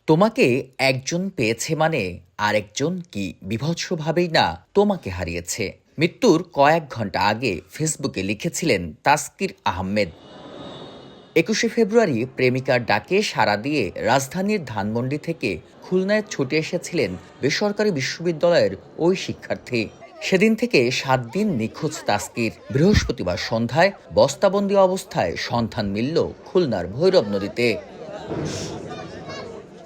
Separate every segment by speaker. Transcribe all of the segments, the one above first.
Speaker 1: তোমাকে একজন পেয়েছে মানে আরেকজন কি বীভৎসভাবেই না তোমাকে হারিয়েছে। মৃত্যুর কয়েক ঘন্টা আগে ফেসবুকে লিখেছিলেন তাসকির আহমেদ। ২১শে ফেব্রুয়ারি প্রেমিকার ডাকে সাড়া দিয়ে রাজধানীর ধানমন্ডি থেকে খুলনায় ছুটে এসেছিলেন বেসরকারি বিশ্ববিদ্যালয়ের ওই শিক্ষার্থী। সেদিন থেকে ৭ দিন নিখোঁজ তাসকির। বৃহস্পতিবার সন্ধ্যায় বস্তাবন্দি অবস্থায় সন্ধান মিলল খুলনার ভৈরব নদীতে।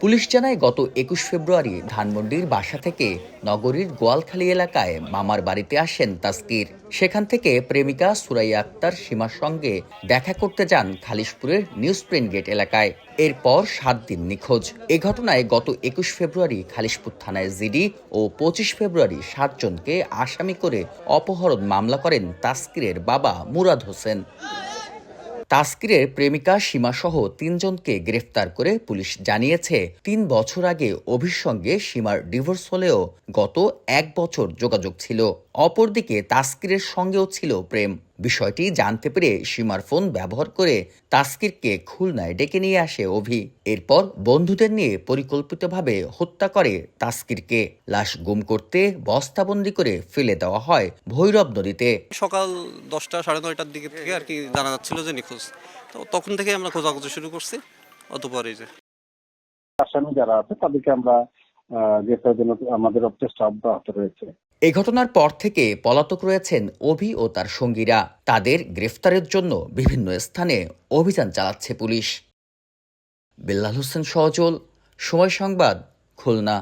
Speaker 1: পুলিশ জানায় গত ২১ ফেব্রুয়ারি ধানমন্ডির বাসা থেকে নগরীর গোয়ালখালী এলাকায় মামার বাড়িতে আসেন তাসকির। সেখান থেকে প্রেমিকা সুরাইয়া আক্তার সীমার সঙ্গে দেখা করতে যান খালিশপুরের নিউজপ্রিন্ট গেট এলাকায়। এরপর ৭ দিন নিখোঁজ। এ ঘটনায় গত ২১ ফেব্রুয়ারি খালিশপুর থানায় জিডি ও ২৫ ফেব্রুয়ারি ৭ জনকে আসামি করে অপহরণ মামলা করেন তাসকিরের বাবা মুরাদ হোসেন। তাসকিরের প্রেমিকা সীমাসহ ৩ জনকে গ্রেফতার করে পুলিশ জানিয়েছে, ৩ বছর আগে অভির সঙ্গে সীমার ডিভোর্স হলেও গত ১ বছর যোগাযোগ ছিল। অপরদিকে তাসকিরের সঙ্গেও ছিল প্রেম। বিষয়টি জানতে পেরে সীমার ফোন ব্যবহার করে তাসকিরকে খুলনায় ডেকে নিয়ে আসে অভি। এরপর বন্ধুদের নিয়ে পরিকল্পিতভাবে হত্যা করে তাসকিরকে। লাশ গুম করতে বস্তাবন্দি করে ফেলে দেওয়া হয় ভৈরব নদীতে।
Speaker 2: সকাল 10টা সাড়ে 9টার দিকে থেকে আর কি জানা যাচ্ছিল যে নিখোঁজ। তো তখন থেকে আমরা খোঁজাখুঁজি শুরু করছি। অতঃপর এই যে
Speaker 3: আসামি যারা আছে তাদেরকে আমরা গ্রেফতারের জন্য আমাদের চেষ্টা অব্যাহত রয়েছে।
Speaker 1: এ ঘটনার পর থেকে পলাতক রয়েছেন অভি ও তার সঙ্গীরা। তাদের গ্রেফতারের জন্য বিভিন্ন স্থানে অভিযান চালাচ্ছে পুলিশ। বেল্লাল হোসেন সজল, সময় সংবাদ, খুলনা।